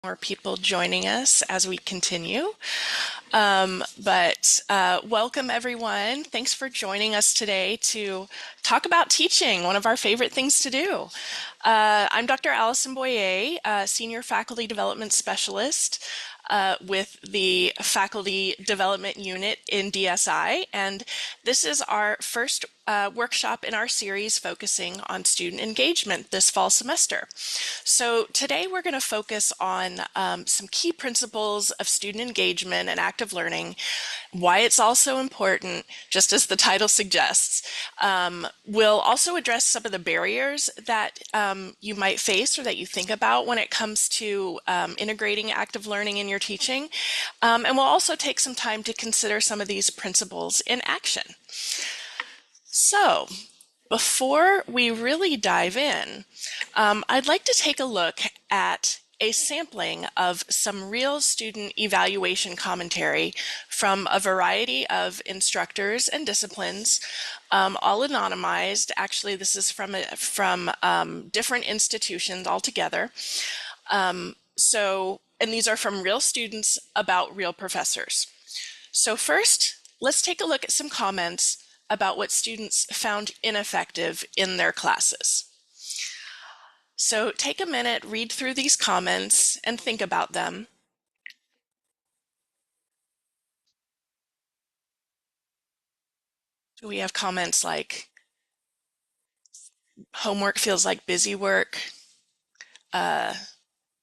more people joining us as we continue. But welcome everyone. Thanks for joining us today to talk about teaching, one of our favorite things to do. I'm Dr. Allison Boyer, Senior Faculty Development Specialist with the Faculty Development Unit in DSI, and this is our first workshop in our series focusing on student engagement this fall semester. So today we're going to focus on some key principles of student engagement and active learning, why it's all so important, just as the title suggests. We'll also address some of the barriers that you might face or that you think about when it comes to integrating active learning in your teaching. And we'll also take some time to consider some of these principles in action. So, before we really dive in, I'd like to take a look at a sampling of some real student evaluation commentary from a variety of instructors and disciplines, all anonymized. Actually, this is from different institutions altogether. And these are from real students about real professors. So first, let's take a look at some comments about what students found ineffective in their classes. So take a minute, read through these comments, and think about them. We have comments like, homework feels like busy work,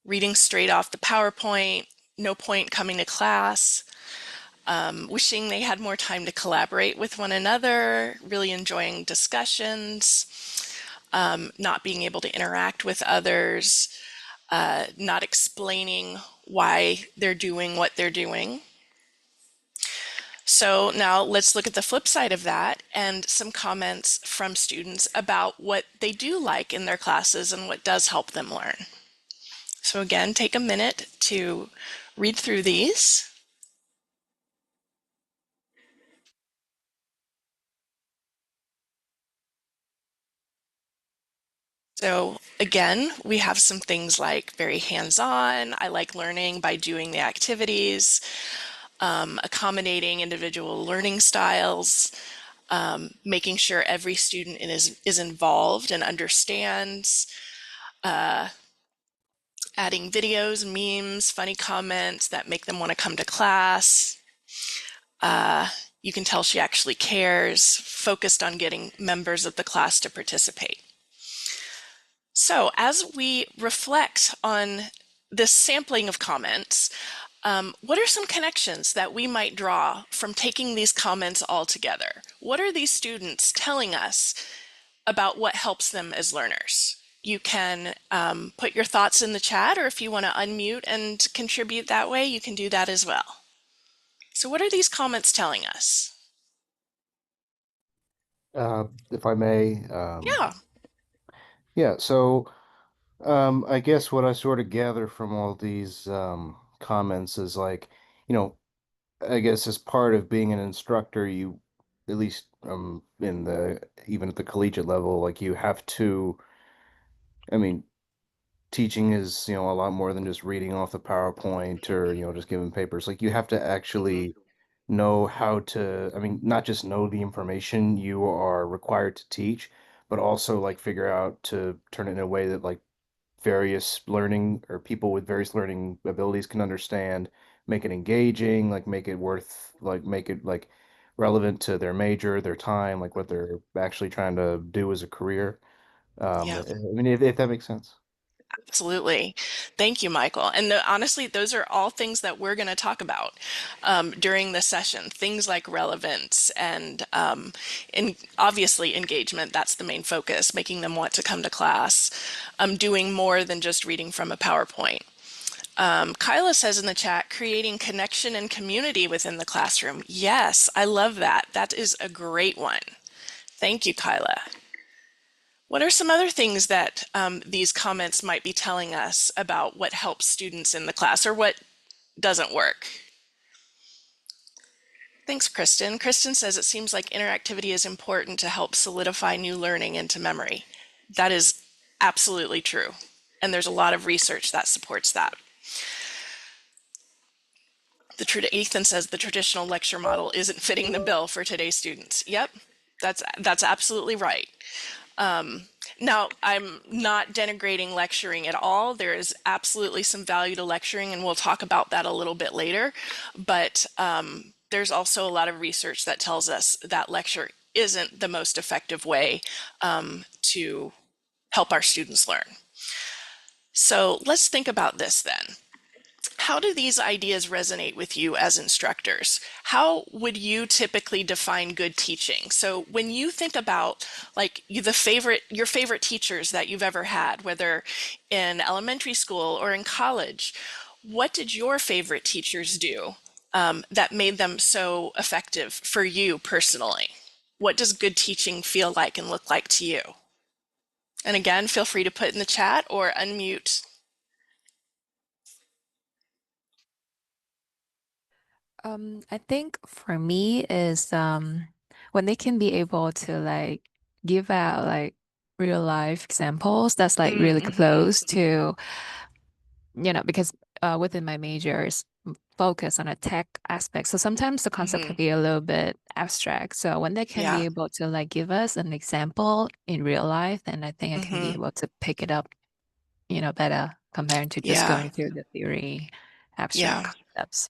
reading straight off the PowerPoint, no point coming to class, wishing they had more time to collaborate with one another, really enjoying discussions, not being able to interact with others, not explaining why they're doing what they're doing. So now let's look at the flip side of that and some comments from students about what they do like in their classes and what does help them learn. So again, take a minute to read through these. So again, we have some things like very hands-on. I like learning by doing the activities, accommodating individual learning styles, making sure every student is involved and understands, adding videos, memes, funny comments that make them want to come to class. You can tell she actually cares, focused on getting members of the class to participate. So as we reflect on this sampling of comments, what are some connections that we might draw from taking these comments all together? What are these students telling us about what helps them as learners? You can put your thoughts in the chat, or if you want to unmute and contribute that way, you can do that as well. So what are these comments telling us? If I may, Yeah. yeah, so I guess what I sort of gather from all these comments is like, you know, I guess as part of being an instructor, you at least in the even at the collegiate level, like you have to, I mean, teaching is, a lot more than just reading off the PowerPoint or, just giving papers. Like you have to actually know how to, I mean, not just know the information you are required to teach, but also like figure out to turn it in a way that like various learning or people with various learning abilities can understand, make it engaging, like make it worth, like make it like relevant to their major, their time, like what they're actually trying to do as a career. Yeah. I mean, if that makes sense. Absolutely. Thank you, Michael. And honestly, those are all things that we're going to talk about during the session. Things like relevance and obviously engagement. That's the main focus, making them want to come to class, doing more than just reading from a PowerPoint. Kyla says in the chat, creating connection and community within the classroom. Yes, I love that. That is a great one. Thank you, Kyla. What are some other things that these comments might be telling us about what helps students in the class or what doesn't work? Thanks, Kristen. Kristen says it seems like interactivity is important to help solidify new learning into memory. That is absolutely true. And there's a lot of research that supports that. Ethan says the traditional lecture model isn't fitting the bill for today's students. Yep, that's absolutely right. Now, I'm not denigrating lecturing at all. There is absolutely some value to lecturing, and we'll talk about that a little bit later. But there's also a lot of research that tells us that lecture isn't the most effective way to help our students learn. So let's think about this then. How do these ideas resonate with you as instructors? How would you typically define good teaching? So when you think about like your favorite teachers that you've ever had, whether in elementary school or in college, what did your favorite teachers do that made them so effective for you personally? What does good teaching feel like and look like to you? And again, feel free to put in the chat or unmute. I think for me is when they can be able to like give out like real life examples that's like really Mm-hmm. close to, because within my majors focus on a tech aspect. So sometimes the concept Mm-hmm. can be a little bit abstract. So when they can be Yeah. able to like give us an example in real life, then I think I can be Mm-hmm. able to pick it up, better compared to just Yeah. going through the theory abstract Yeah. concepts.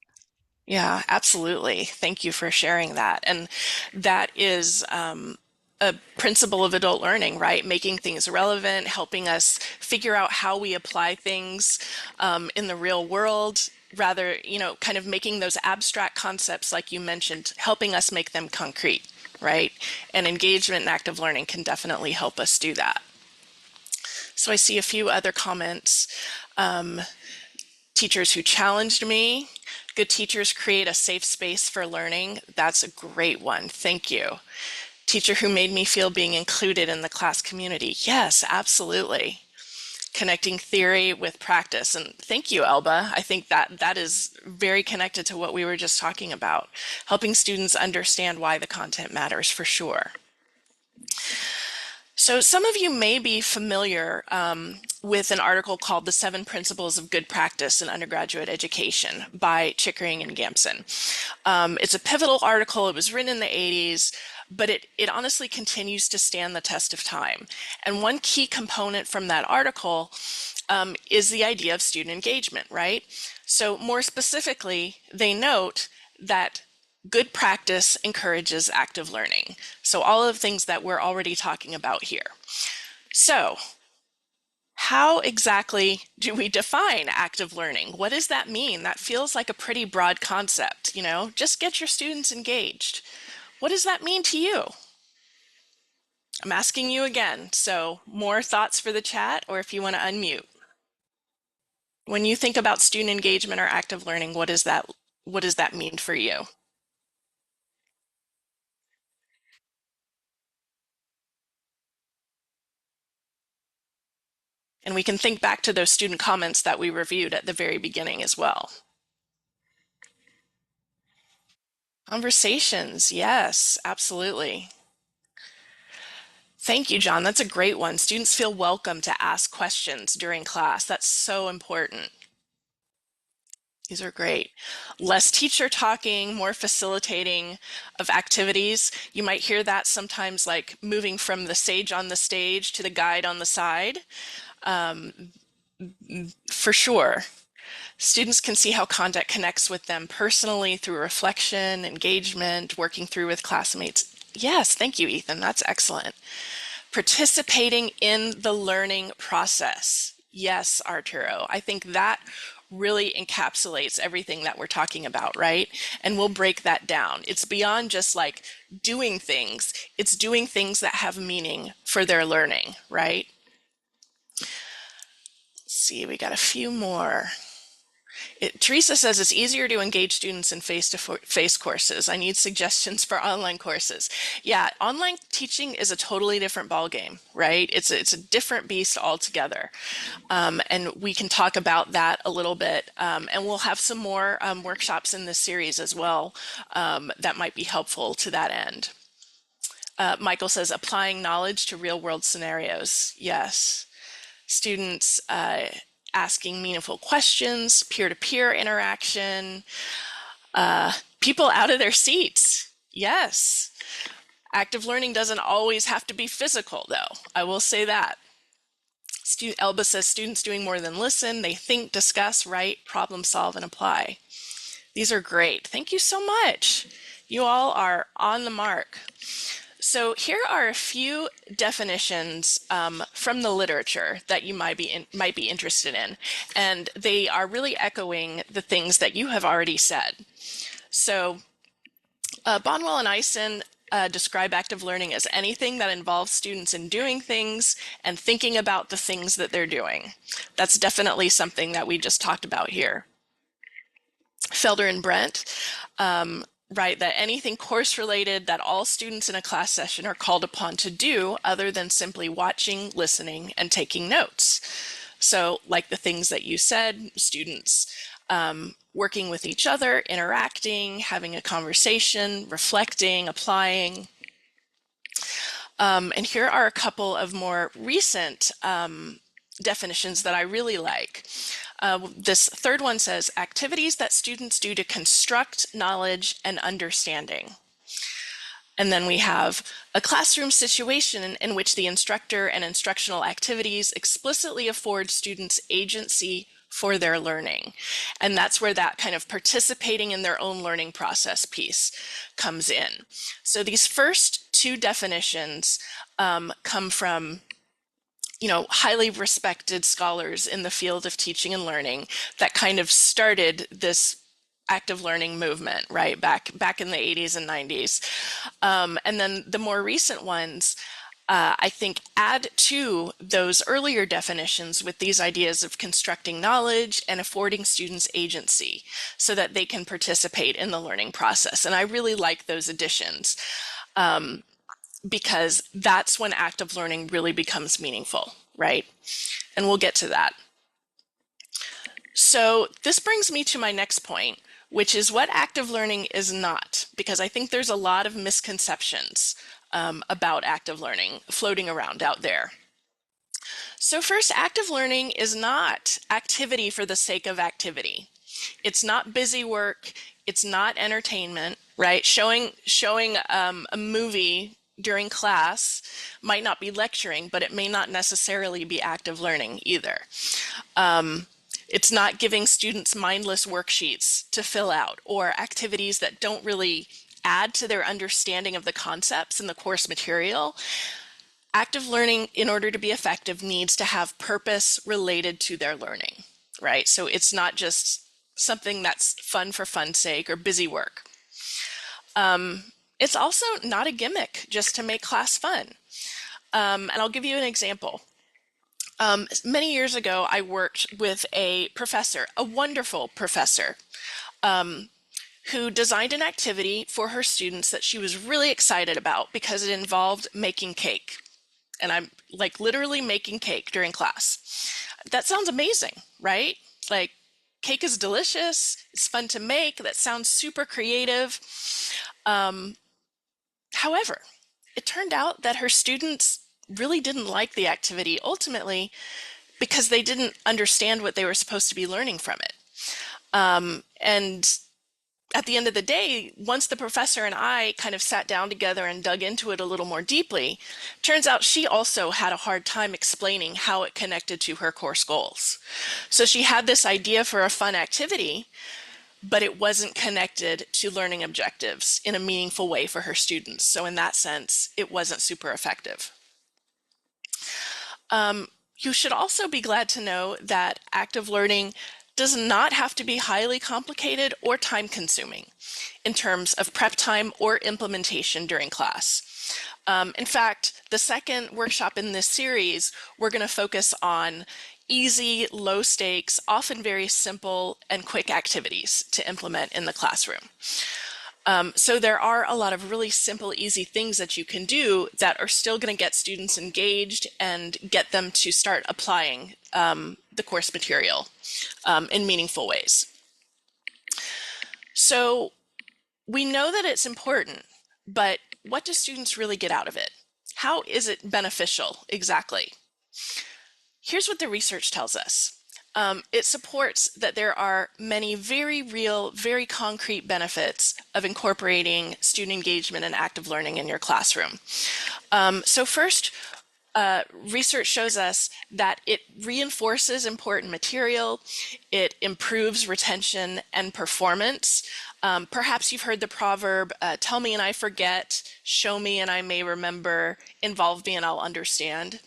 Yeah, absolutely. Thank you for sharing that. And that is a principle of adult learning, right? Making things relevant, helping us figure out how we apply things in the real world, rather, kind of making those abstract concepts, like you mentioned, helping us make them concrete, right? And engagement and active learning can definitely help us do that. So I see a few other comments. Teachers who challenged me. Good teachers create a safe space for learning. That's a great one. Thank you. Teacher who made me feel being included in the class community. Yes, absolutely. Connecting theory with practice. And thank you, Elba. I think that is very connected to what we were just talking about. Helping students understand why the content matters for sure. So some of you may be familiar with an article called The Seven Principles of Good Practice in Undergraduate Education by Chickering and Gamson. It's a pivotal article. It was written in the 80s, but it honestly continues to stand the test of time. And one key component from that article is the idea of student engagement, right? So more specifically, they note that good practice encourages active learning. So all of the things that we're already talking about here. So how exactly do we define active learning? What does that mean? That feels like a pretty broad concept, just get your students engaged. What does that mean to you? I'm asking you again. So more thoughts for the chat, or if you want to unmute. When you think about student engagement or active learning, what does that mean for you? And we can think back to those student comments that we reviewed at the very beginning as well. Conversations, yes, absolutely. Thank you, John. That's a great one. Students feel welcome to ask questions during class. That's so important. These are great. Less teacher talking, more facilitating of activities. You might hear that sometimes, like moving from the sage on the stage to the guide on the side. For sure. Students can see how content connects with them personally through reflection, engagement, working through with classmates. Yes, thank you, Ethan. That's excellent. Participating in the learning process. Yes, Arturo. I think that really encapsulates everything that we're talking about, right? And we'll break that down. It's beyond just like doing things, it's doing things that have meaning for their learning, right? Let's see, we got a few more. Teresa says it's easier to engage students in face-to-face courses. I need suggestions for online courses. Yeah, online teaching is a totally different ballgame, right? It's a different beast altogether. And we can talk about that a little bit. And we'll have some more workshops in this series as well that might be helpful to that end. Michael says applying knowledge to real world scenarios. Yes. Students asking meaningful questions, peer-to-peer interaction. People out of their seats. Yes. Active learning doesn't always have to be physical, though. I will say that. Elba says students doing more than listen. They think, discuss, write, problem solve, and apply. These are great. Thank you so much. You all are on the mark. So here are a few definitions from the literature that you might be interested in, and they are really echoing the things that you have already said. So Bonwell and Eisen describe active learning as anything that involves students in doing things and thinking about the things that they're doing. That's definitely something that we just talked about here. Felder and Brent write that anything course related that all students in a class session are called upon to do other than simply watching, listening, and taking notes. So like the things that you said, students working with each other, interacting, having a conversation, reflecting, applying. And here are a couple of more recent definitions that I really like. This third one says, activities that students do to construct knowledge and understanding. And then we have a classroom situation in which the instructor and instructional activities explicitly afford students agency for their learning. And that's where that kind of participating in their own learning process piece comes in. So these first two definitions come from highly respected scholars in the field of teaching and learning that kind of started this active learning movement, right, back in the 80s and 90s. And then the more recent ones, I think, add to those earlier definitions with these ideas of constructing knowledge and affording students agency so that they can participate in the learning process. And I really like those additions because that's when active learning really becomes meaningful, right? And we'll get to that. So this brings me to my next point, which is what active learning is not, because I think there's a lot of misconceptions about active learning floating around out there. So first, active learning is not activity for the sake of activity. It's not busy work. It's not entertainment, right? Showing a movie during class might not be lecturing, but it may not necessarily be active learning either. It's not giving students mindless worksheets to fill out or activities that don't really add to their understanding of the concepts in the course material. Active learning, in order to be effective, needs to have purpose related to their learning, right? So it's not just something that's fun for fun's sake or busy work. It's also not a gimmick just to make class fun. And I'll give you an example. Many years ago, I worked with a professor, a wonderful professor, who designed an activity for her students that she was really excited about because it involved making cake. And I'm like literally making cake during class. That sounds amazing, right? Like, cake is delicious, it's fun to make, that sounds super creative. However, it turned out that her students really didn't like the activity ultimately because they didn't understand what they were supposed to be learning from it. And at the end of the day, once the professor and I kind of sat down together and dug into it a little more deeply, turns out she also had a hard time explaining how it connected to her course goals. So she had this idea for a fun activity, but it wasn't connected to learning objectives in a meaningful way for her students. So in that sense, it wasn't super effective. You should also be glad to know that active learning does not have to be highly complicated or time-consuming in terms of prep time or implementation during class. In fact, the second workshop in this series, we're going to focus on easy, low stakes, often very simple and quick activities to implement in the classroom. So there are a lot of really simple, easy things that you can do that are still going to get students engaged and get them to start applying the course material in meaningful ways. So we know that it's important, but what do students really get out of it? How is it beneficial exactly? Here's what the research tells us. It supports that there are many very real, very concrete benefits of incorporating student engagement and active learning in your classroom. So first, research shows us that it reinforces important material, it improves retention and performance. Perhaps you've heard the proverb, tell me and I forget, show me and I may remember, involve me and I'll understand.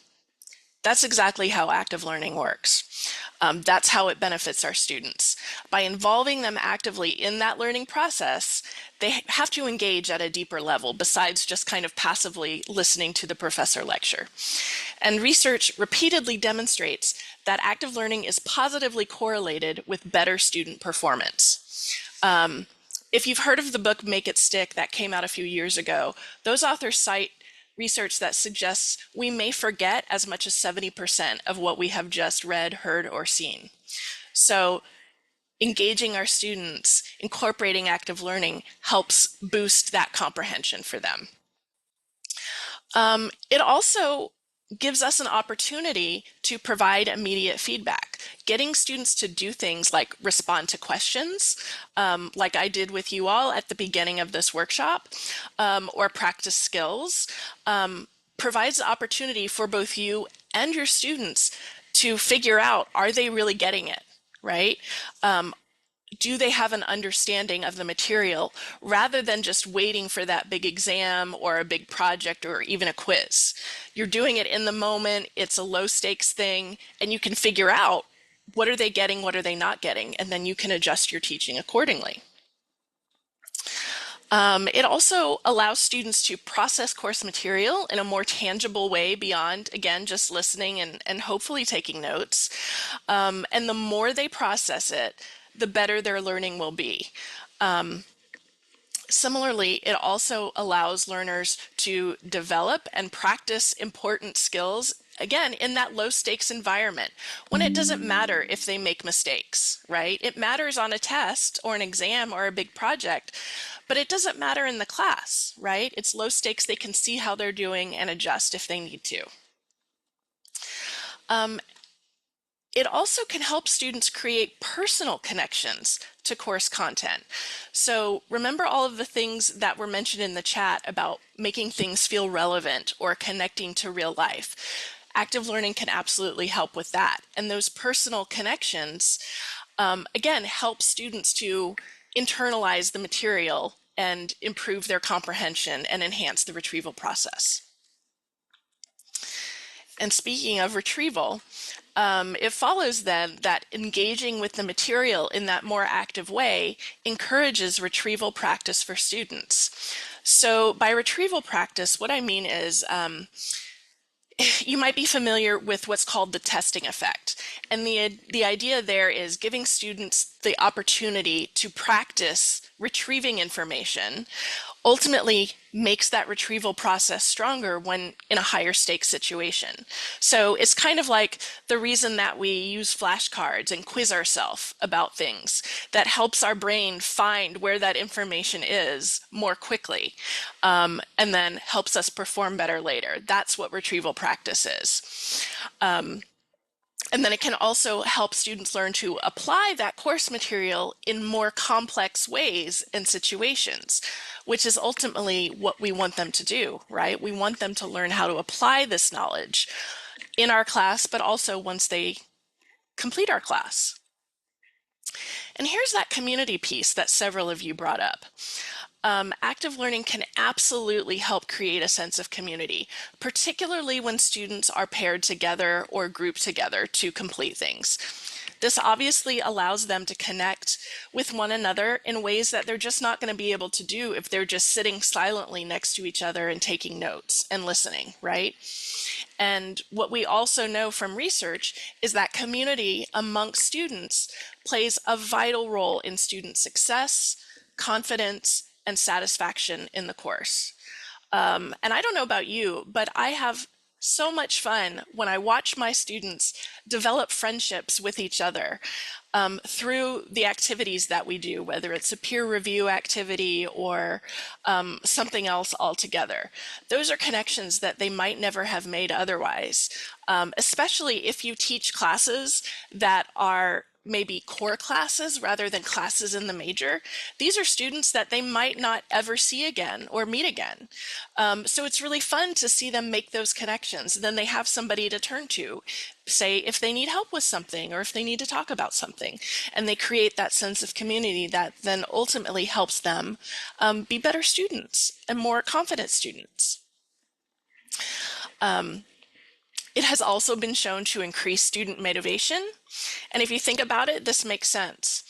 That's exactly how active learning works. That's how it benefits our students. By involving them actively in that learning process, they have to engage at a deeper level besides just kind of passively listening to the professor lecture. And research repeatedly demonstrates that active learning is positively correlated with better student performance. If you've heard of the book Make It Stick that came out a few years ago, those authors cite research that suggests we may forget as much as 70% of what we have just read, heard, or seen. So engaging our students, incorporating active learning helps boost that comprehension for them. It also gives us an opportunity to provide immediate feedback. Getting students to do things like respond to questions, like I did with you all at the beginning of this workshop, or practice skills, provides the opportunity for both you and your students to figure out, are they really getting it, right? Do they have an understanding of the material rather than just waiting for that big exam or a big project or even a quiz? You're doing it in the moment, it's a low stakes thing, and you can figure out what are they getting, what are they not getting, and then you can adjust your teaching accordingly. It also allows students to process course material in a more tangible way beyond, again, just listening and hopefully taking notes. And the more they process it, the better their learning will be. Similarly, it also allows learners to develop and practice important skills, again, in that low stakes environment, when it doesn't matter if they make mistakes, right? It matters on a test or an exam or a big project, but it doesn't matter in the class, right? It's low stakes. They can see how they're doing and adjust if they need to. It also can help students create personal connections to course content. So remember all of the things that were mentioned in the chat about making things feel relevant or connecting to real life. Active learning can absolutely help with that. And those personal connections, again, help students to internalize the material and improve their comprehension and enhance the retrieval process. And speaking of retrieval, it follows then that engaging with the material in that more active way encourages retrieval practice for students. So by retrieval practice, what I mean is you might be familiar with what's called the testing effect. And the idea there is giving students the opportunity to practice retrieving information ultimately makes that retrieval process stronger when in a higher stakes situation. So it's kind of like the reason that we use flashcards and quiz ourselves about things. That helps our brain find where that information is more quickly, and then helps us perform better later. That's what retrieval practice is. And then it can also help students learn to apply that course material in more complex ways and situations, which is ultimately what we want them to do, right? We want them to learn how to apply this knowledge in our class, but also once they complete our class. And here's that community piece that several of you brought up. Active learning can absolutely help create a sense of community, particularly when students are paired together or grouped together to complete things. This obviously allows them to connect with one another in ways that they're just not going to be able to do if they're just sitting silently next to each other and taking notes and listening, right? And what we also know from research is that community amongst students plays a vital role in student success, confidence, and satisfaction in the course. And I don't know about you, but I have so much fun when I watch my students develop friendships with each other through the activities that we do, whether it's a peer review activity or something else altogether. Those are connections that they might never have made otherwise. especially if you teach classes that are maybe core classes rather than classes in the major. These are students that they might not ever see again or meet again. So it's really fun to see them make those connections. Then they have somebody to turn to, say if they need help with something or if they need to talk about something. And they create that sense of community that then ultimately helps them be better students and more confident students. It has also been shown to increase student motivation. And if you think about it, this makes sense.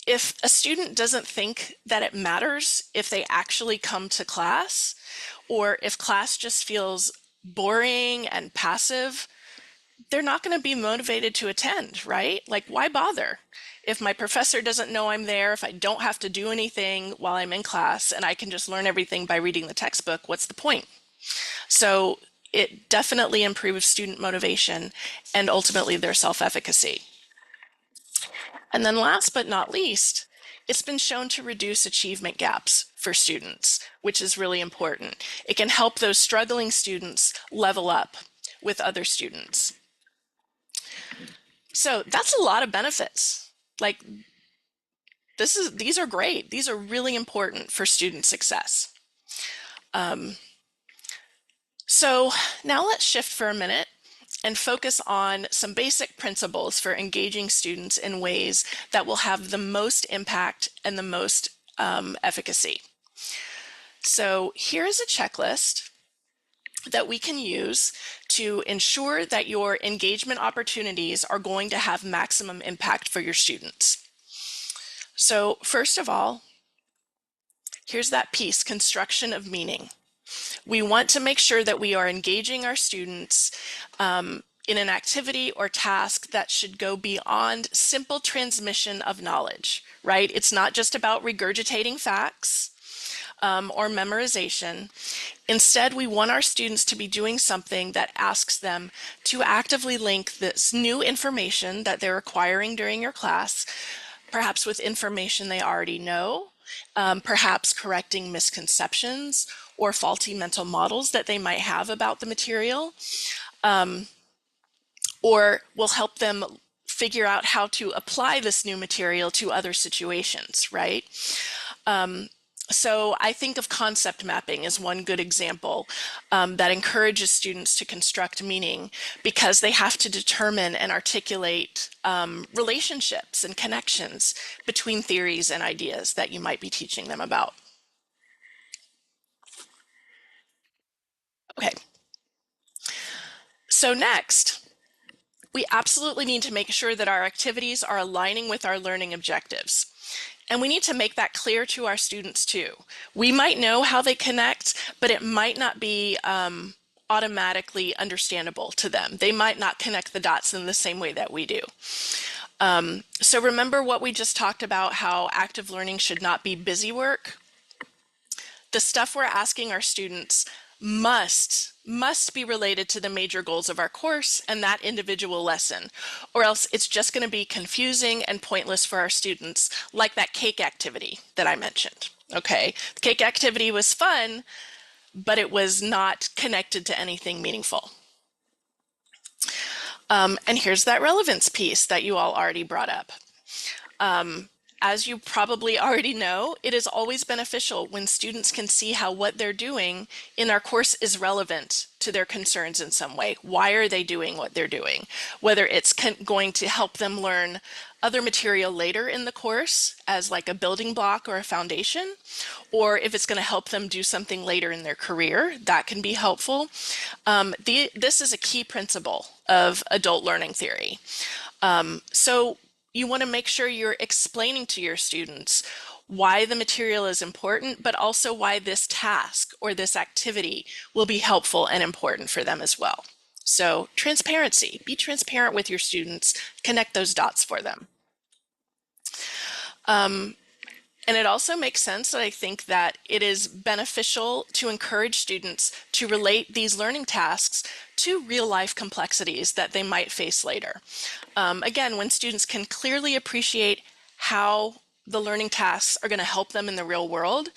If a student doesn't think that it matters if they actually come to class, or if class just feels boring and passive, they're not going to be motivated to attend, right? Like, why bother? If my professor doesn't know I'm there, if I don't have to do anything while I'm in class and I can just learn everything by reading the textbook, what's the point? So it definitely improves student motivation and ultimately their self-efficacy. And then last but not least, it's been shown to reduce achievement gaps for students, which is really important. It can help those struggling students level up with other students. So that's a lot of benefits. Like, these are great. These are really important for student success. So now let's shift for a minute and focus on some basic principles for engaging students in ways that will have the most impact and the most efficacy. So here is a checklist that we can use to ensure that your engagement opportunities are going to have maximum impact for your students. So first of all, here's that piece, construction of meaning. We want to make sure that we are engaging our students in an activity or task that should go beyond simple transmission of knowledge, right? It's not just about regurgitating facts or memorization. Instead, we want our students to be doing something that asks them to actively link this new information that they're acquiring during your class, perhaps with information they already know, perhaps correcting misconceptions or faulty mental models that they might have about the material, or will help them figure out how to apply this new material to other situations, right? So I think of concept mapping as one good example that encourages students to construct meaning because they have to determine and articulate relationships and connections between theories and ideas that you might be teaching them about. Okay. So next, we absolutely need to make sure that our activities are aligning with our learning objectives. And we need to make that clear to our students too. We might know how they connect, but it might not be automatically understandable to them. They might not connect the dots in the same way that we do. So remember what we just talked about, how active learning should not be busy work? The stuff we're asking our students must be related to the major goals of our course and that individual lesson, or else it's just going to be confusing and pointless for our students, like that cake activity that I mentioned. Okay, the cake activity was fun, but it was not connected to anything meaningful. And here's that relevance piece that you all already brought up. As you probably already know, it is always beneficial when students can see how what they're doing in our course is relevant to their concerns in some way. Why are they doing what they're doing? Whether it's going to help them learn other material later in the course as like a building block or a foundation, or if it's going to help them do something later in their career, that can be helpful. This is a key principle of adult learning theory. So you want to make sure you're explaining to your students why the material is important, but also why this task or this activity will be helpful and important for them as well. So transparency, be transparent with your students, connect those dots for them. And it also makes sense that I think that it is beneficial to encourage students to relate these learning tasks to real life complexities that they might face later. Again, when students can clearly appreciate how the learning tasks are going to help them in the real world,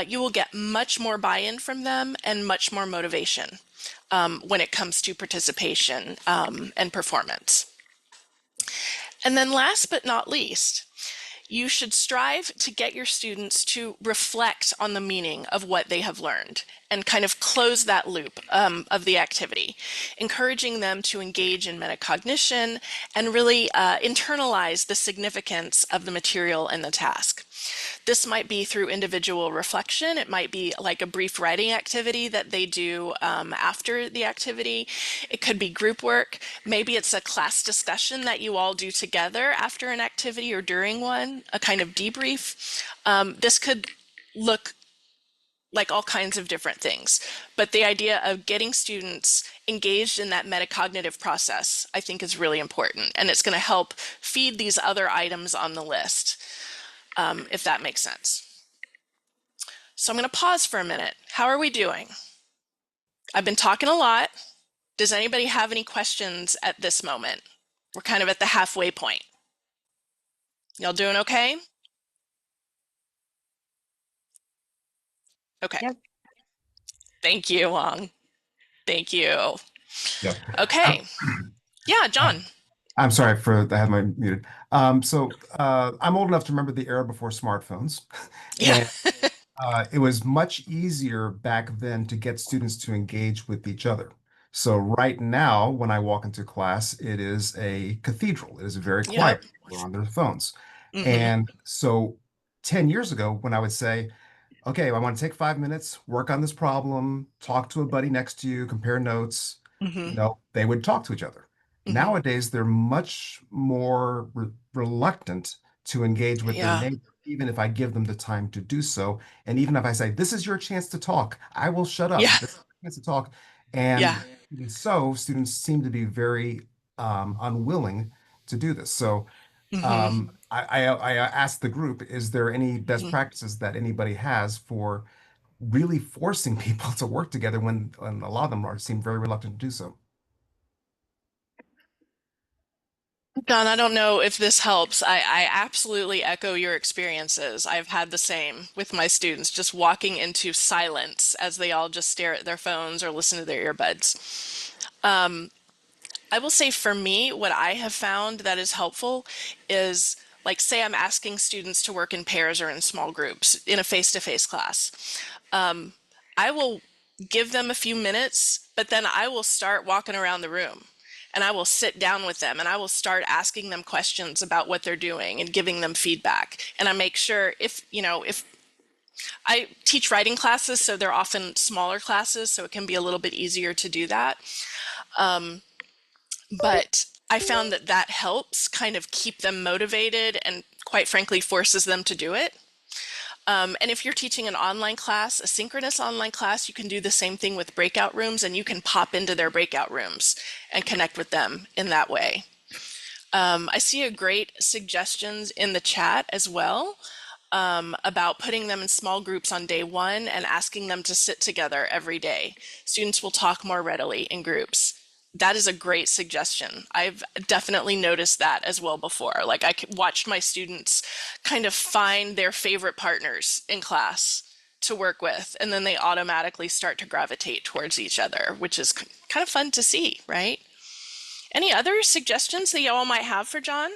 you will get much more buy-in from them and much more motivation. when it comes to participation and performance. And then last but not least, you should strive to get your students to reflect on the meaning of what they have learned and kind of close that loop of the activity, encouraging them to engage in metacognition and really internalize the significance of the material and the task. This might be through individual reflection. It might be like a brief writing activity that they do after the activity. It could be group work. Maybe it's a class discussion that you all do together after an activity or during one, a kind of debrief. This could look like all kinds of different things. But the idea of getting students engaged in that metacognitive process, I think, is really important. And it's going to help feed these other items on the list, if that makes sense. So I'm going to pause for a minute. How are we doing? I've been talking a lot. Does anybody have any questions at this moment? We're kind of at the halfway point. Y'all doing okay? Okay. Yep. Thank you, Wong. Thank you. Yep. Okay. Yeah, John. I'm sorry for I had my muted. I'm old enough to remember the era before smartphones. Yeah. It was much easier back then to get students to engage with each other. So right now, when I walk into class, it is a cathedral. It is very quiet. Yep. People are on their phones. Mhm. And so 10 years ago, when I would say, okay, I want to take 5 minutes, work on this problem, talk to a buddy next to you, compare notes, Mhm. they would talk to each other. Mhm. Nowadays, they're much more reluctant to engage with their Yeah. neighbor, even if I give them the time to do so. And even if I say, this is your chance to talk, I will shut up. Yeah. This is your chance to talk. And Yeah. even so, students seem to be very unwilling to do this. So Mhm. I asked the group, is there any best Mhm. practices that anybody has for really forcing people to work together when a lot of them seem very reluctant to do so? John, I don't know if this helps. I absolutely echo your experiences. I've had the same with my students, just walking into silence as they all just stare at their phones or listen to their earbuds. I will say for me, what I have found that is helpful is, like, say I'm asking students to work in pairs or in small groups in a face-to-face class. I will give them a few minutes, but then I will start walking around the room and I will sit down with them and I will start asking them questions about what they're doing and giving them feedback. And I make sure if I teach writing classes, so they're often smaller classes, so it can be a little bit easier to do that. But I found that that helps kind of keep them motivated and, quite frankly, forces them to do it. And if you're teaching an online class, a synchronous online class, you can do the same thing with breakout rooms, and you can pop into their breakout rooms and connect with them in that way. I see a great suggestions in the chat as well about putting them in small groups on day one and asking them to sit together every day. Students will talk more readily in groups. That is a great suggestion. I've definitely noticed that as well before. Like, I watched my students kind of find their favorite partners in class to work with, and then they automatically start to gravitate towards each other, which is kind of fun to see, right? Any other suggestions that y'all might have for John?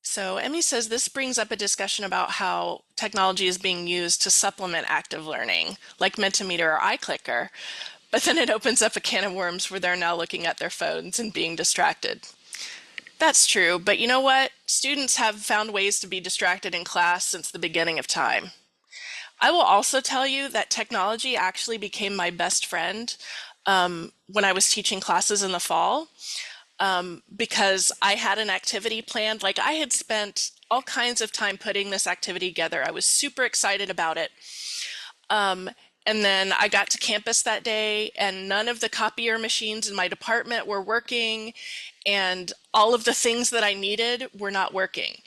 So Emmy says this brings up a discussion about how technology is being used to supplement active learning, like Mentimeter or iClicker, but then it opens up a can of worms where they're now looking at their phones and being distracted. That's true, but you know what? Students have found ways to be distracted in class since the beginning of time. I will also tell you that technology actually became my best friend when I was teaching classes in the fall. Because I had an activity planned. Like, I had spent all kinds of time putting this activity together. I was super excited about it. And then I got to campus that day, and none of the copier machines in my department were working, and all of the things that I needed were not working.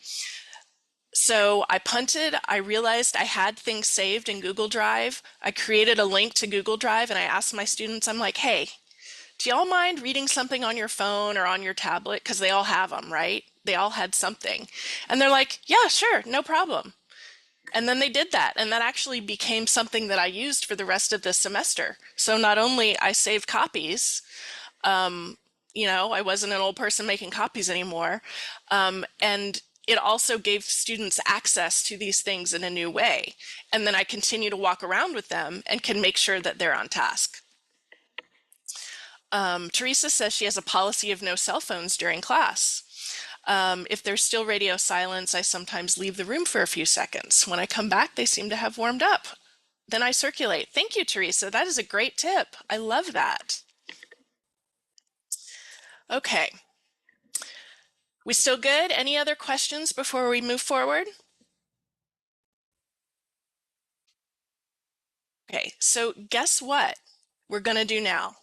So I punted. I realized I had things saved in Google Drive. I created a link to Google Drive, and I asked my students, I'm like, hey, do y'all mind reading something on your phone or on your tablet? Because they all have them, right? They all had something. And they're like, yeah, sure, no problem. And then they did that, and that actually became something that I used for the rest of the semester. So not only I saved copies, um, I wasn't an old person making copies anymore, and it also gave students access to these things in a new way. And then I continue to walk around with them and can make sure that they're on task. Teresa says she has a policy of no cell phones during class. If there's still radio silence, I sometimes leave the room for a few seconds. When I come back, they seem to have warmed up. Then I circulate. Thank you, Teresa. That is a great tip. I love that. Okay. We still good? Any other questions before we move forward? Okay, so guess what we're going to do now?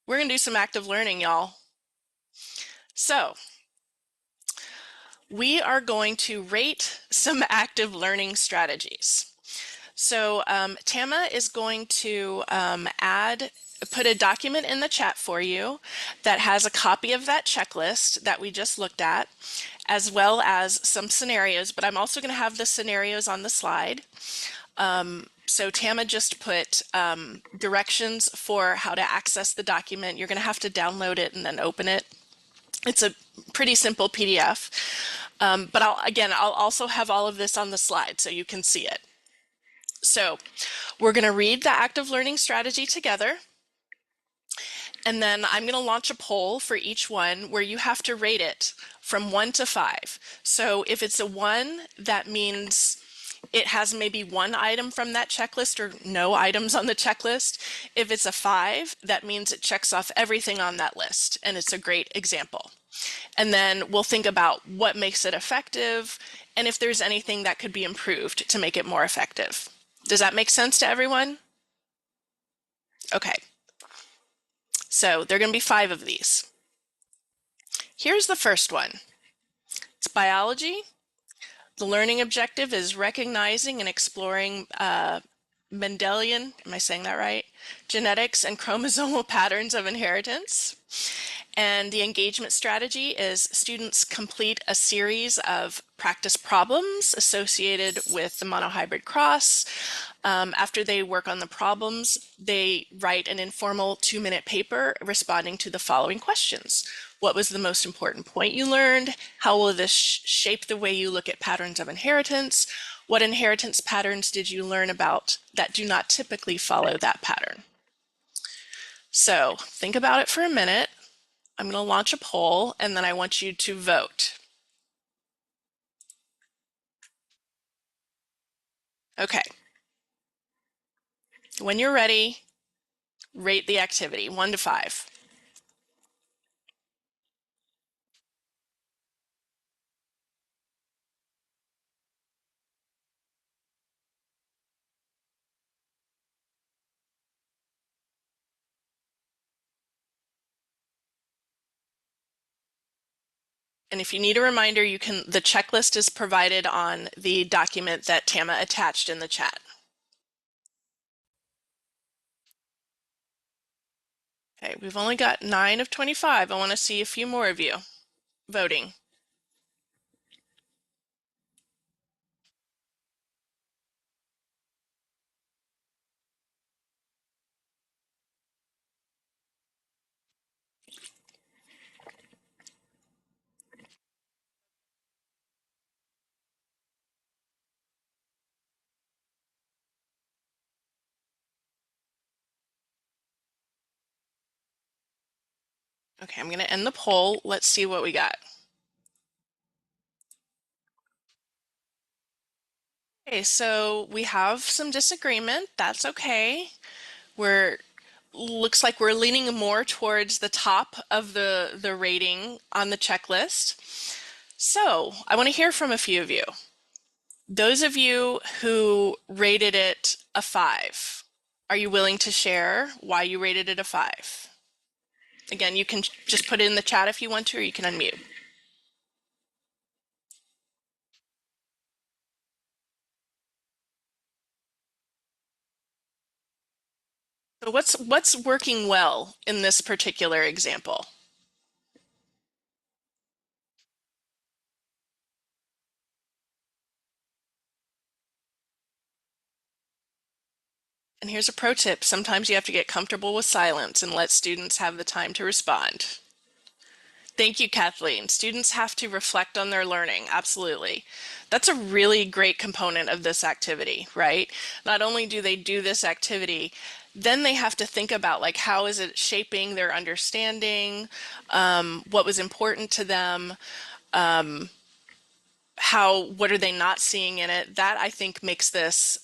We're going to do some active learning, y'all. So we are going to rate some active learning strategies. So Tama is going to put a document in the chat for you that has a copy of that checklist that we just looked at, as well as some scenarios, but I'm also going to have the scenarios on the slide. So Tama just put directions for how to access the document. You're going to have to download it and then open it. It's a pretty simple PDF, but I'll also have all of this on the slide so you can see it. So we're going to read the active learning strategy together, and then I'm going to launch a poll for each one where you have to rate it from 1 to 5. So if it's a 1, that means it has maybe one item from that checklist or no items on the checklist. If it's a 5, that means it checks off everything on that list, and it's a great example. And then we'll think about what makes it effective and if there's anything that could be improved to make it more effective. Does that make sense to everyone? Okay. So there are going to be 5 of these. Here's the first one. It's biology. The learning objective is recognizing and exploring Mendelian, am I saying that right? Genetics and chromosomal patterns of inheritance. And the engagement strategy is students complete a series of practice problems associated with the monohybrid cross. After they work on the problems, they write an informal 2-minute paper responding to the following questions. What was the most important point you learned? How will this shape the way you look at patterns of inheritance? What inheritance patterns did you learn about that do not typically follow that pattern? So think about it for a minute. I'm going to launch a poll, and then I want you to vote. Okay. When you're ready, rate the activity, 1 to 5. And if you need a reminder, the checklist is provided on the document that Tama attached in the chat. Okay, we've only got 9 of 25. I want to see a few more of you voting. Okay, I'm going to end the poll. Let's see what we got. Okay, so we have some disagreement. That's okay. Looks like we're leaning more towards the top of the rating on the checklist. So I want to hear from a few of you. Those of you who rated it a 5, are you willing to share why you rated it a 5? Again, you can just put it in the chat if you want to, or you can unmute. So what's working well in this particular example? And here's a pro tip. Sometimes you have to get comfortable with silence and let students have the time to respond. Thank you, Kathleen. Students have to reflect on their learning. Absolutely. That's a really great component of this activity, right? Not only do they do this activity, then they have to think about like how is it shaping their understanding, what was important to them, what are they not seeing in it? That I think makes this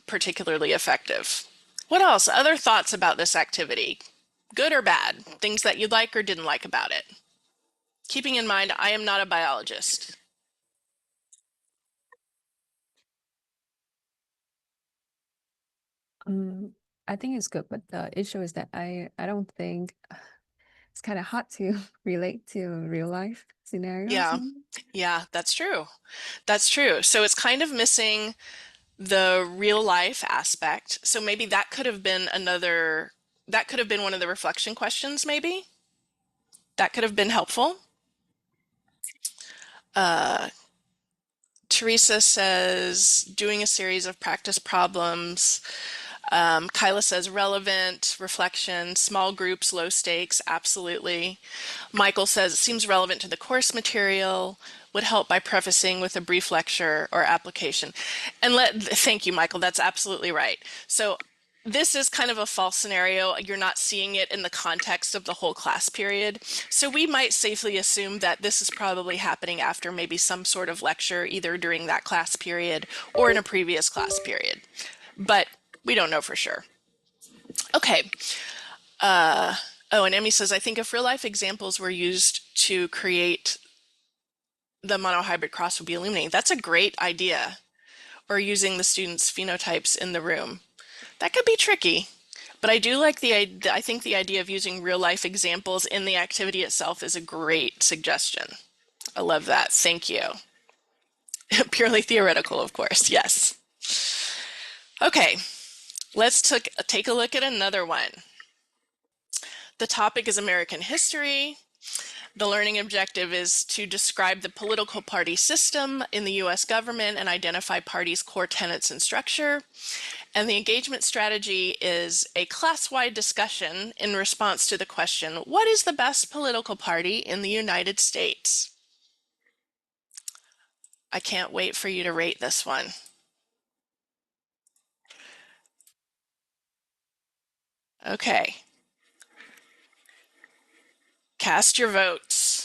particularly effective. What else? Other thoughts about this activity? Good or bad? Things that you like or didn't like about it? Keeping in mind, I am not a biologist. Um, I think it's good, but the issue is that I don't think it's kind of hard to relate to real life scenarios. Yeah, yeah, that's true. That's true. So it's kind of missing the real life aspect. So maybe that could have been that could have been one of the reflection questions, maybe. That could have been helpful. Uh, Teresa says doing a series of practice problems. Kyla says relevant, reflection, small groups, low stakes, absolutely. Michael says it seems relevant to the course material, would help by prefacing with a brief lecture or application. And thank you, Michael, that's absolutely right. So this is kind of a false scenario. You're not seeing it in the context of the whole class period. So we might safely assume that this is probably happening after maybe some sort of lecture, either during that class period or in a previous class period. But we don't know for sure. Okay. Oh, and Emmy says, I think if real life examples were used to create the monohybrid cross would be illuminating. That's a great idea. Or using the students' phenotypes in the room. That could be tricky. But I do like I think the idea of using real life examples in the activity itself is a great suggestion. I love that. Thank you. Purely theoretical, of course. Yes. Okay, let's take a look at another one. The topic is American history. The learning objective is to describe the political party system in the US government and identify parties' core tenets and structure. And the engagement strategy is a class-wide discussion in response to the question, what is the best political party in the United States? I can't wait for you to rate this one. Okay. Cast your votes.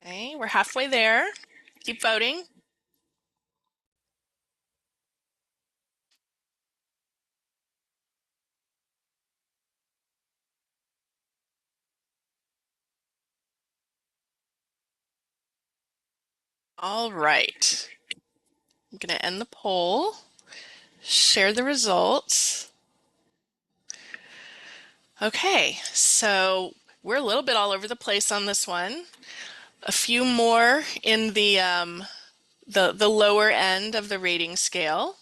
Okay, we're halfway there. Keep voting. All right. I'm going to end the poll, share the results. Okay, so we're a little bit all over the place on this one. A few more in the lower end of the rating scale.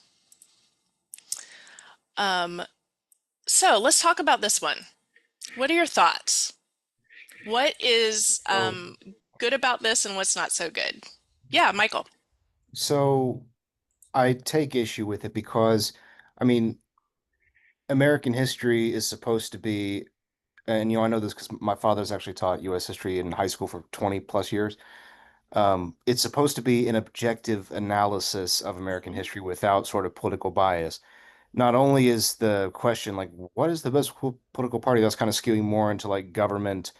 So let's talk about this one. What are your thoughts? What is good about this and what's not so good? Yeah, Michael. So I take issue with it because, I mean, American history is supposed to be, and I know this because my father's actually taught U.S. history in high school for 20 plus years. It's supposed to be an objective analysis of American history without sort of political bias. Not only is the question like, what is the best political party, that's kind of skewing more into like government,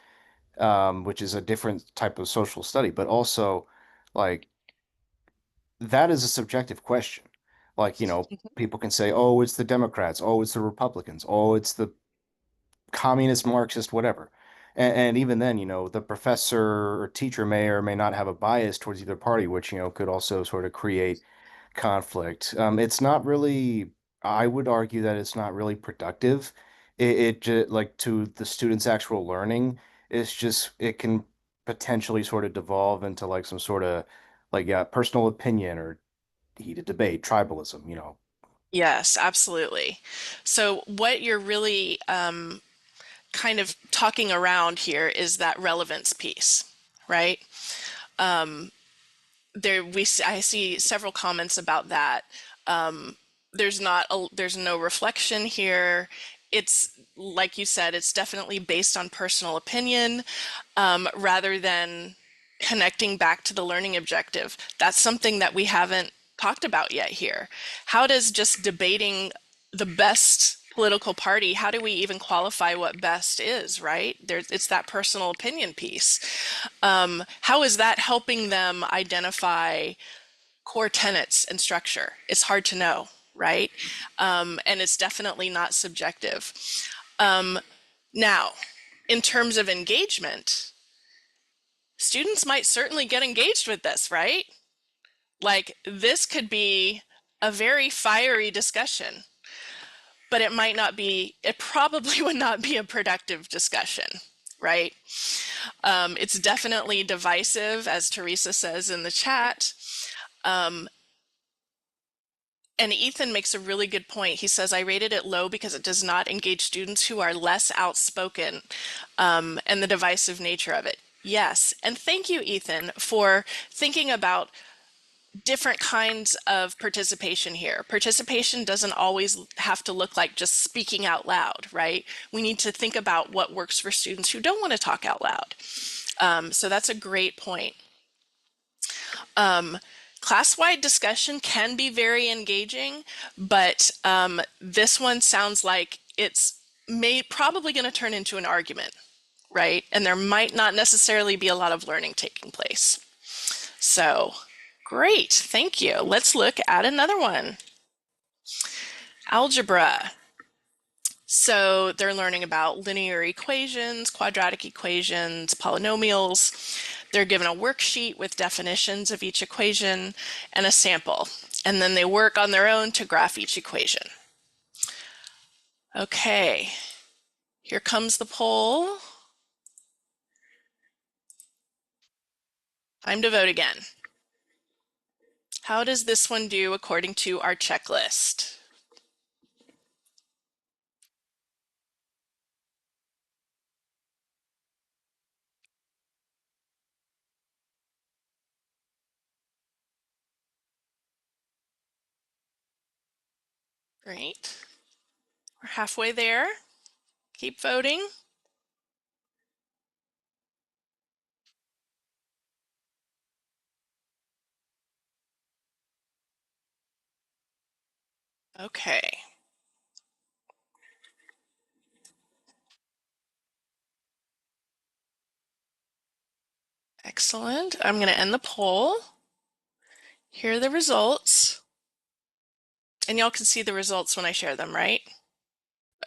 which is a different type of social study, but also like that is a subjective question. Like, people can say, oh, it's the Democrats, oh, it's the Republicans, oh, it's the communist, Marxist, whatever. And even then, the professor or teacher may or may not have a bias towards either party, which, could also sort of create conflict. It's not really, I would argue that it's not really productive. It just like to the students' actual learning, it can potentially sort of devolve into like some sort of like, yeah, personal opinion or heated debate, tribalism, Yes, absolutely. So what you're really kind of talking around here is that relevance piece, right? I see several comments about that. There's no reflection here. It's like you said, it's definitely based on personal opinion, rather than connecting back to the learning objective. That's something that we haven't talked about yet here. How does just debating the best political party, how do we even qualify what best is, right? It's that personal opinion piece. How is that helping them identify core tenets and structure? It's hard to know, right? And it's definitely not subjective. Now, in terms of engagement, students might certainly get engaged with this, right? Like, this could be a very fiery discussion, but it probably would not be a productive discussion, right? It's definitely divisive, as Teresa says in the chat. And Ethan makes a really good point. He says, I rated it low because it does not engage students who are less outspoken, and the divisive nature of it. Yes. And thank you, Ethan, for thinking about different kinds of participation here. Participation doesn't always have to look like just speaking out loud, right? We need to think about what works for students who don't want to talk out loud. So that's a great point. Class-wide discussion can be very engaging, but this one sounds like it's probably going to turn into an argument, right? And there might not necessarily be a lot of learning taking place. So great, thank you. Let's look at another one. Algebra. So they're learning about linear equations, quadratic equations, polynomials. They're given a worksheet with definitions of each equation and a sample, and then they work on their own to graph each equation. Okay, here comes the poll. Time to vote again. How does this one do according to our checklist? Great. We're halfway there. Keep voting. Okay. Excellent. I'm going to end the poll. Here are the results. And y'all can see the results when I share them, right?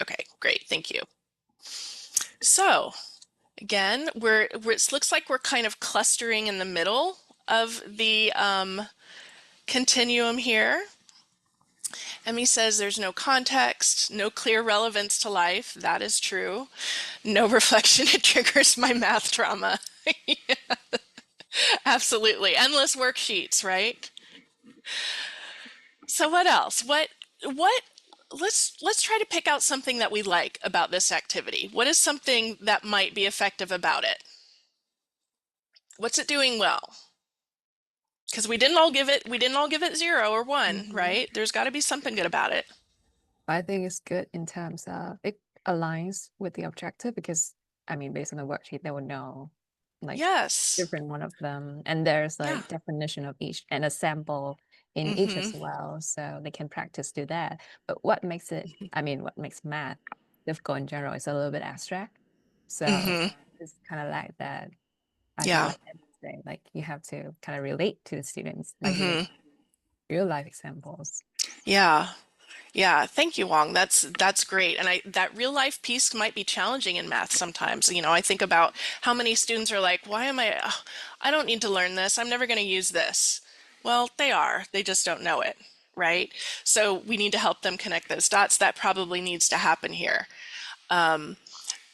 Okay, great. Thank you. So again, it looks like we're kind of clustering in the middle of the continuum here. Emmy says there's no context, no clear relevance to life. That is true. No reflection, it triggers my math trauma. Yeah, absolutely. Endless worksheets, right? So what else? What let's try to pick out something that we like about this activity. What is something that might be effective about it? What's it doing well? Because we didn't all give it 0 or 1, right? There's got to be something good about it. I think it's good in terms of it aligns with the objective because I mean based on the worksheet they would know like Yes. different one of them and there's like Yeah. definition of each and a sample in each as well so they can practice do that. But what makes it what makes math difficult in general is a little bit abstract. So it's kind of like that. I think Yeah. like everything, like you have to kind of relate to the students, like give real life examples. Yeah. Yeah, thank you, Wong. That's great. And that real life piece might be challenging in math sometimes. You know, I think about how many students are like, I don't need to learn this. I'm never going to use this. Well, they are. They just don't know it, right? So we need to help them connect those dots. That probably needs to happen here.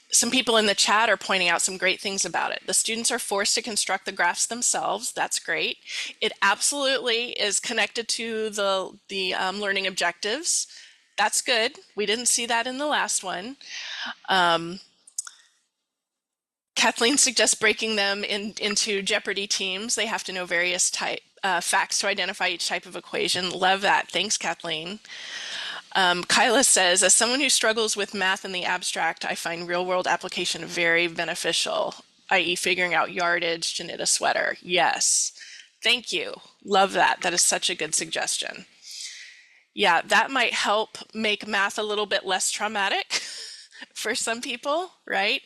Some people in the chat are pointing out some great things about it. The students are forced to construct the graphs themselves. That's great. It absolutely is connected to the learning objectives. That's good. We didn't see that in the last one. Kathleen suggests breaking them into Jeopardy teams. They have to know various facts to identify each type of equation. Love that. Thanks, Kathleen. Kyla says, as someone who struggles with math in the abstract, I find real-world application very beneficial, i.e. figuring out yardage to knit a sweater. Yes. Thank you. Love that. That is such a good suggestion. Yeah, that might help make math a little bit less traumatic for some people, right?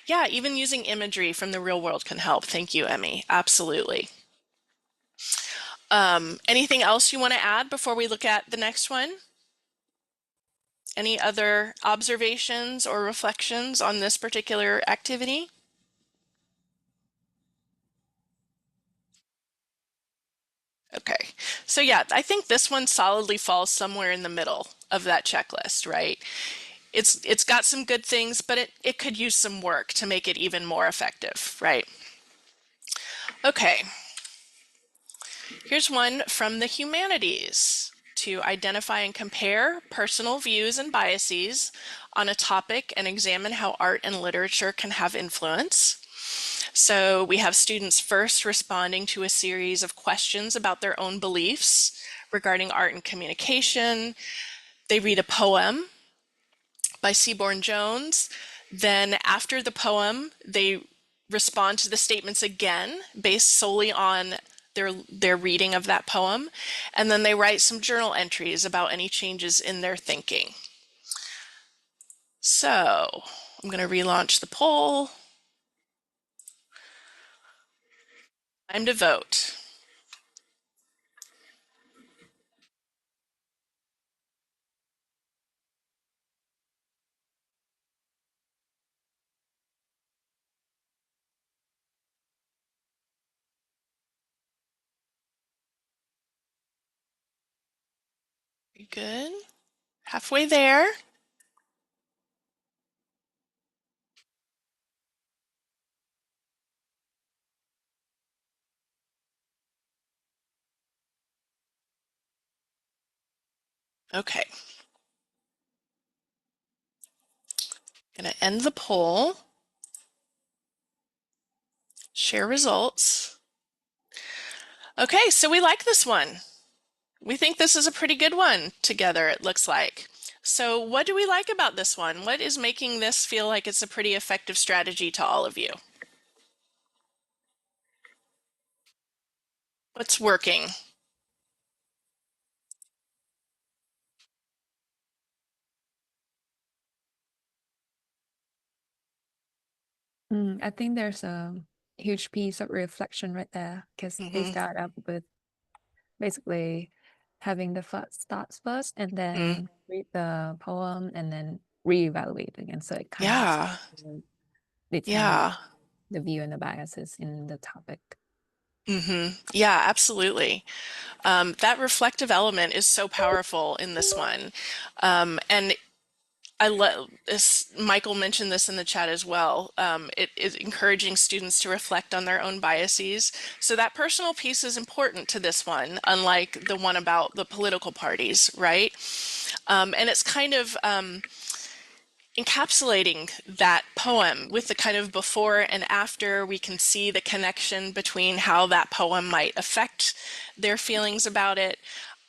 Yeah, even using imagery from the real world can help. Thank you, Emmy. Absolutely. Anything else you want to add before we look at the next one? Any other observations or reflections on this particular activity? Okay, so yeah, I think this one solidly falls somewhere in the middle of that checklist, right? It's got some good things, but it could use some work to make it even more effective, right? Okay, here's one from the humanities. To identify and compare personal views and biases on a topic and examine how art and literature can have influence. So we have students first responding to a series of questions about their own beliefs regarding art and communication. They read a poem by Seaborn Jones. Then after the poem, they respond to the statements again based solely on their reading of that poem, and then they write some journal entries about any changes in their thinking. So I'm going to relaunch the poll. Time to vote. Very good. Halfway there. Okay. Going to end the poll. Share results. Okay, so we like this one. We think this is a pretty good one together, it looks like. So what do we like about this one? What is making this feel like it's a pretty effective strategy to all of you? What's working? I think there's a huge piece of reflection right there because they start up with basically having the first thoughts first and then read the poem and then reevaluate again. So it kind of helps Yeah. to determine Yeah. the view and the biases in the topic. Yeah, absolutely. That reflective element is so powerful in this one. And I love this. Michael mentioned this in the chat as well. It is encouraging students to reflect on their own biases. So that personal piece is important to this one, unlike the one about the political parties, right? And it's kind of encapsulating that poem with the kind of before and after. We can see the connection between how that poem might affect their feelings about it.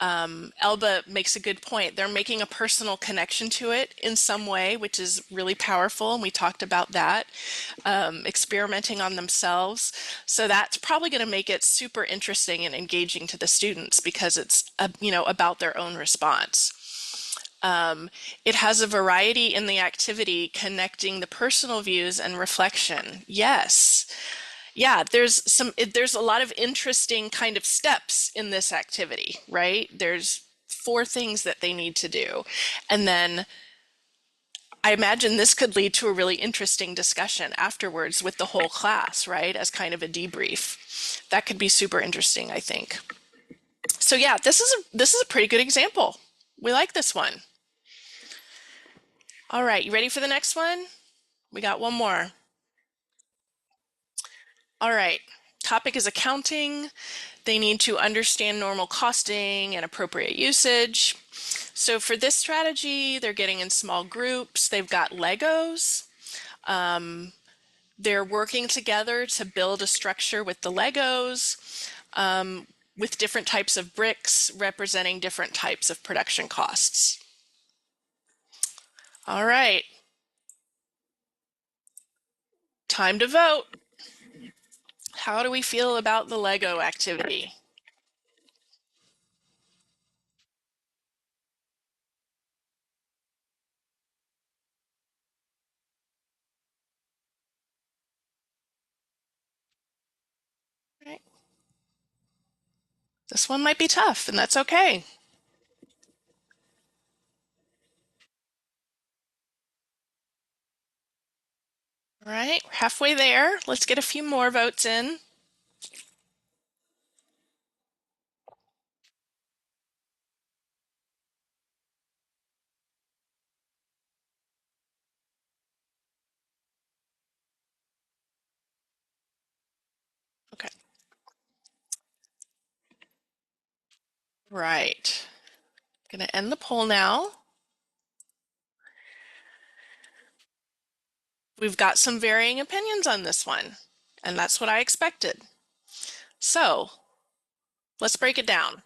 Elba makes a good point. They're making a personal connection to it in some way, which is really powerful. And we talked about that, experimenting on themselves. So that's probably going to make it super interesting and engaging to the students because it's, about their own response. It has a variety in the activity connecting the personal views and reflection. Yes. Yeah, there's a lot of interesting kind of steps in this activity, right? There's 4 things that they need to do. And then I imagine this could lead to a really interesting discussion afterwards with the whole class, right? As kind of a debrief. That could be super interesting, I think. So yeah, this is a pretty good example. We like this one. All right, you ready for the next one? We got one more. All right. Topic is accounting. They need to understand normal costing and appropriate usage. So for this strategy, they're getting in small groups. They've got Legos. They're working together to build a structure with the Legos, with different types of bricks representing different types of production costs. All right. Time to vote. How do we feel about the Lego activity? Right. This one might be tough, and that's okay. All right, we're halfway there. Let's get a few more votes in. Okay. Right. Gonna end the poll now. We've got some varying opinions on this one, and that's what I expected. So let's break it down.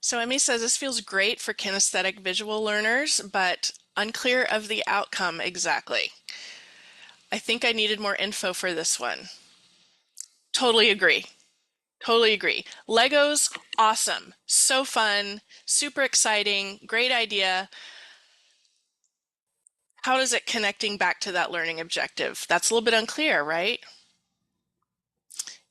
So Emmy says this feels great for kinesthetic visual learners, but unclear of the outcome exactly. I think I needed more info for this one. Totally agree. Totally agree. Legos, awesome. So fun, super exciting, great idea. How is it connecting back to that learning objective? That's a little bit unclear, right?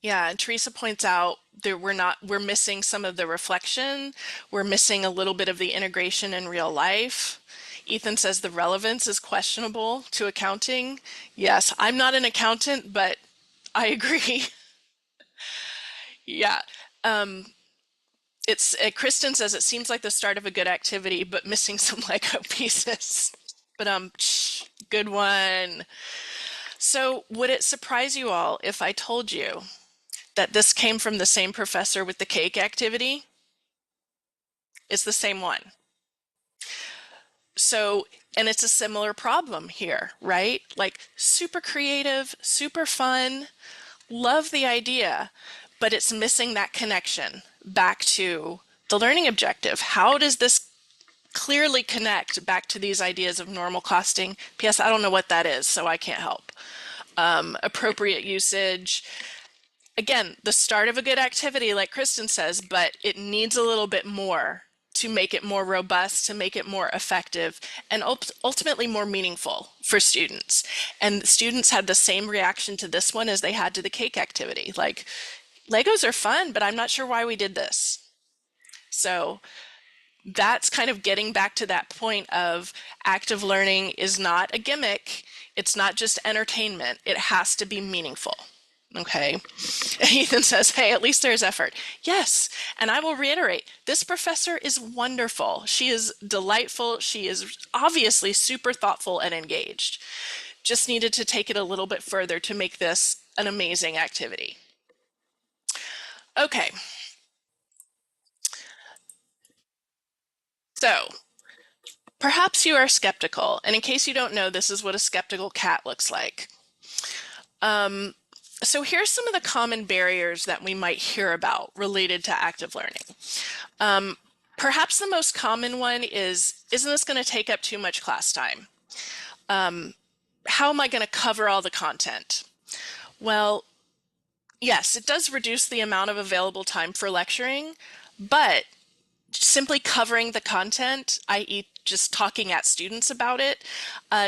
Yeah, and Teresa points out that we're missing some of the reflection. We're missing a little bit of the integration in real life. Ethan says the relevance is questionable to accounting. Yes, I'm not an accountant, but I agree. Yeah. Kristen says it seems like the start of a good activity, but missing some Lego pieces. But good one. So would it surprise you all if I told you that this came from the same professor with the cake activity? It's the same one. So, and it's a similar problem here, right? Like super creative, super fun, love the idea, but it's missing that connection back to the learning objective. How does this clearly connect back to these ideas of normal costing? P.S. I don't know what that is, so I can't help. Appropriate usage. Again, the start of a good activity, like Kristen says, but it needs a little bit more to make it more robust, to make it more effective, and ultimately more meaningful for students. And students had the same reaction to this one as they had to the cake activity. Like, Legos are fun, but I'm not sure why we did this. So that's kind of getting back to that point of active learning is not a gimmick. It's not just entertainment. It has to be meaningful. Okay. Ethan says, hey, at least there's effort. Yes. And I will reiterate, this professor is wonderful. She is delightful. She is obviously super thoughtful and engaged. Just needed to take it a little bit further to make this an amazing activity. Okay. So perhaps you are skeptical. And in case you don't know, this is what a skeptical cat looks like. So here's some of the common barriers that we might hear about related to active learning. Perhaps the most common one is, isn't this going to take up too much class time? How am I going to cover all the content? Well, yes, it does reduce the amount of available time for lecturing, but simply covering the content, i.e. just talking at students about it,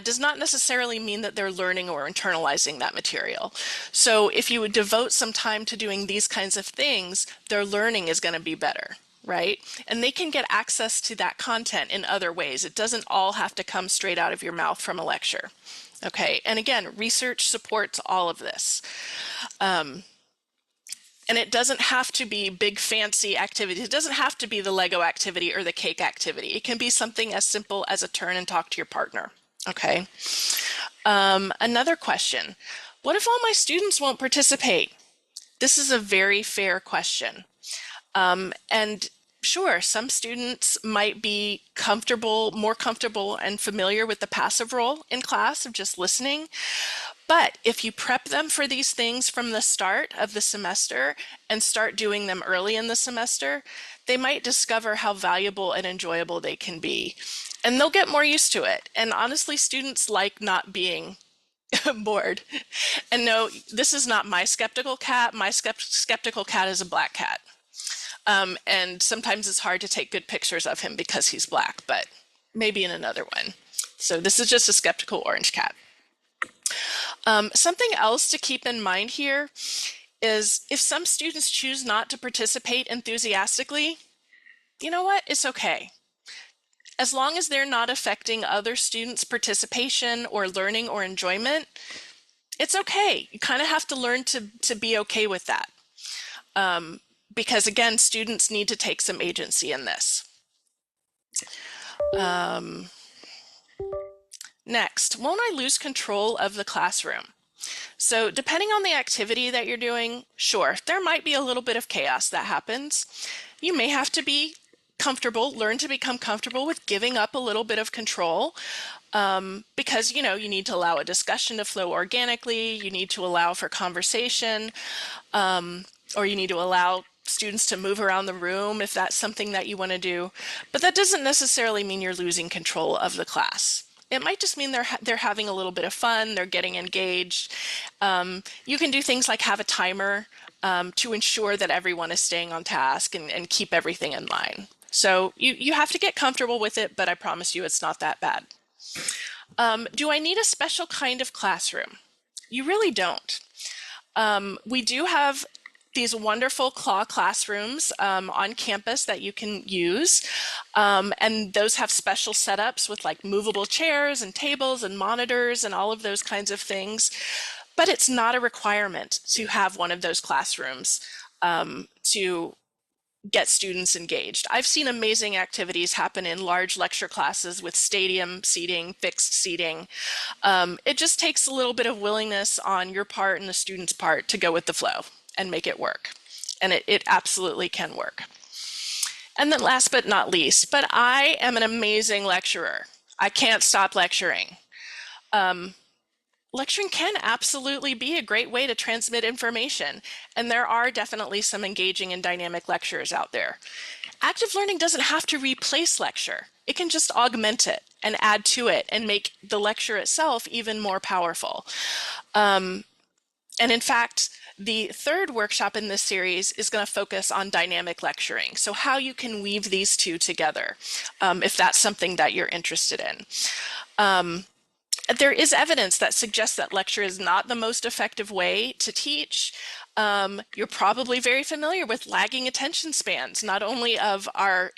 does not necessarily mean that they're learning or internalizing that material. So if you would devote some time to doing these kinds of things, their learning is going to be better, right? And they can get access to that content in other ways. It doesn't all have to come straight out of your mouth from a lecture. Okay, and again, research supports all of this. And it doesn't have to be big fancy activities. It doesn't have to be the Lego activity or the cake activity. It can be something as simple as a turn and talk to your partner. Okay. Another question. What if all my students won't participate? This is a very fair question. And sure, some students might be more comfortable and familiar with the passive role in class of just listening. But if you prep them for these things from the start of the semester and start doing them early in the semester, they might discover how valuable and enjoyable they can be. And they'll get more used to it. And honestly, students like not being bored. And no, this is not my skeptical cat. My skeptical cat is a black cat. And sometimes it's hard to take good pictures of him because he's black, but maybe in another one. So this is just a skeptical orange cat. Something else to keep in mind here is if some students choose not to participate enthusiastically, you know what? It's okay. As long as they're not affecting other students' participation or learning or enjoyment, it's okay. You kind of have to learn to be okay with that. Because again, students need to take some agency in this. Next, won't I lose control of the classroom? So depending on the activity that you're doing, sure, there might be a little bit of chaos that happens. You may have to be comfortable, learn to become comfortable with giving up a little bit of control, because you need to allow a discussion to flow organically, you need to allow for conversation, or you need to allow students to move around the room if that's something that you want to do. But that doesn't necessarily mean you're losing control of the class. It might just mean they're having a little bit of fun, they're getting engaged. You can do things like have a timer to ensure that everyone is staying on task and keep everything in line. So you have to get comfortable with it, but I promise you it's not that bad. Do I need a special kind of classroom? You really don't. We do have these wonderful CLAW classrooms on campus that you can use. And those have special setups with like movable chairs and tables and monitors and all of those kinds of things. But it's not a requirement to have one of those classrooms to get students engaged. I've seen amazing activities happen in large lecture classes with stadium seating, fixed seating. It just takes a little bit of willingness on your part and the student's part to go with the flow and make it work. And it absolutely can work. And then last but not least, but I am an amazing lecturer. I can't stop lecturing. Lecturing can absolutely be a great way to transmit information, and there are definitely some engaging and dynamic lectures out there. Active learning doesn't have to replace lecture. It can just augment it and add to it and make the lecture itself even more powerful. And in fact, the third workshop in this series is going to focus on dynamic lecturing, so how you can weave these two together, if that's something that you're interested in. There is evidence that suggests that lecture is not the most effective way to teach. You're probably very familiar with lagging attention spans, not only of our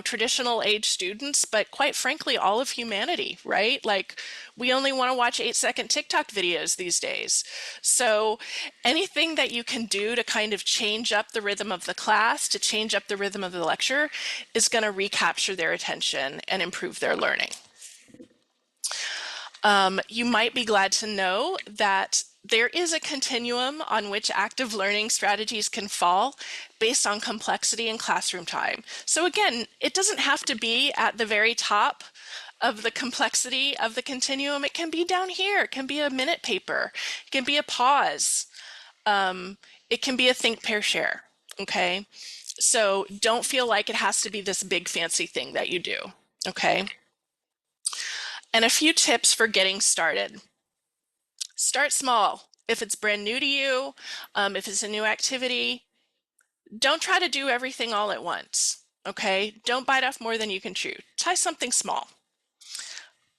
traditional age students, but quite frankly, all of humanity, right? Like we only want to watch 8-second TikTok videos these days. So anything that you can do to kind of change up the rhythm of the class, to change up the rhythm of the lecture, is going to recapture their attention and improve their learning. You might be glad to know that there is a continuum on which active learning strategies can fall based on complexity and classroom time. So again, it doesn't have to be at the very top of the complexity of the continuum. It can be down here. It can be a minute paper. It can be a pause. It can be a think, pair, share. Okay. So don't feel like it has to be this big fancy thing that you do. Okay. And a few tips for getting started. Start small. If it's brand new to you, if it's a new activity, don't try to do everything all at once, okay? Don't bite off more than you can chew. Try something small.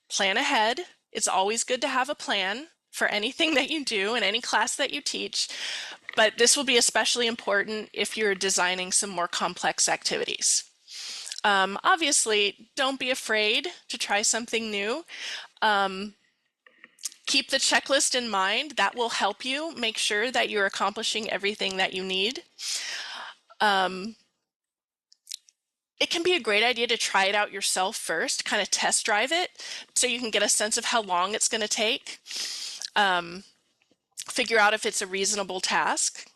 Plan ahead. It's always good to have a plan for anything that you do in any class that you teach, but this will be especially important if you're designing some more complex activities. Obviously, don't be afraid to try something new. Keep the checklist in mind. That will help you make sure that you're accomplishing everything that you need. it can be a great idea to try it out yourself first, kind of test drive it so you can get a sense of how long it's going to take. Figure out if it's a reasonable task.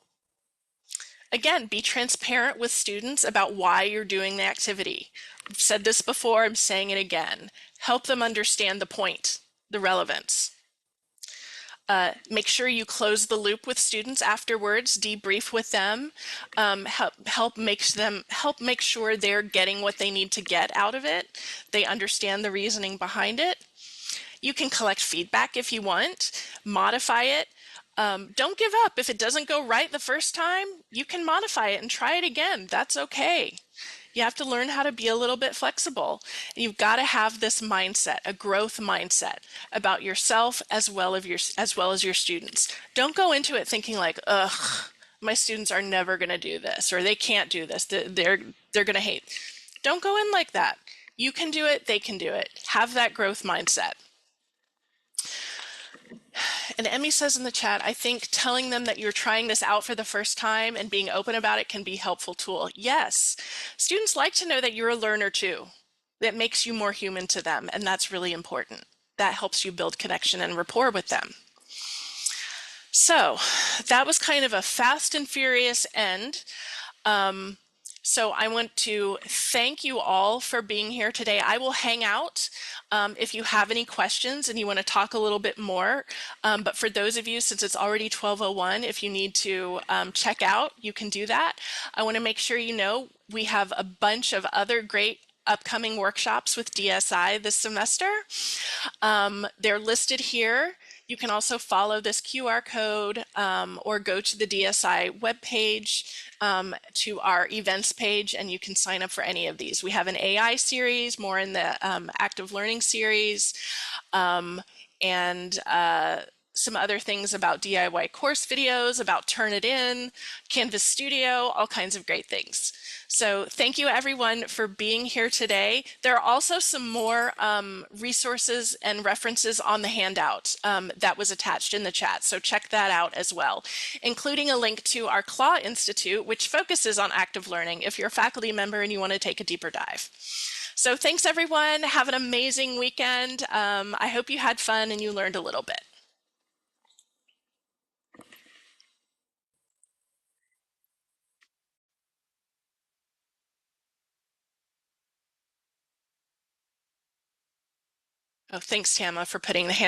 Again, be transparent with students about why you're doing the activity. I've said this before, I'm saying it again. Help them understand the point, the relevance. Make sure you close the loop with students afterwards, debrief with them, help make sure they're getting what they need to get out of it. They understand the reasoning behind it. You can collect feedback if you want, modify it. Don't give up. If it doesn't go right the first time, you can modify it and try it again. That's okay. You have to learn how to be a little bit flexible. And you've got to have this mindset, a growth mindset about yourself as well as your students. Don't go into it thinking like, ugh, my students are never going to do this, or they can't do this. They're going to hate. Don't go in like that. You can do it. They can do it. Have that growth mindset. And Emmy says in the chat, I think telling them that you're trying this out for the first time and being open about it can be a helpful tool. Yes, students like to know that you're a learner too. That makes you more human to them, and that's really important. That helps you build connection and rapport with them. So that was kind of a fast and furious end. So I want to thank you all for being here today. I will hang out if you have any questions and you want to talk a little bit more. But for those of you, since it's already 12:01, if you need to check out, you can do that. I want to make sure you know we have a bunch of other great upcoming workshops with DSI this semester. They're listed here. You can also follow this QR code or go to the DSI webpage to our events page, and you can sign up for any of these. We have an AI series, more in the active learning series, and some other things about DIY course videos, about Turnitin, Canvas Studio, all kinds of great things. So thank you everyone for being here today. There are also some more resources and references on the handout that was attached in the chat. So check that out as well, including a link to our CLAW Institute, which focuses on active learning if you're a faculty member and you want to take a deeper dive. So thanks everyone. Have an amazing weekend. I hope you had fun and you learned a little bit. Oh, thanks, Tama, for putting the hand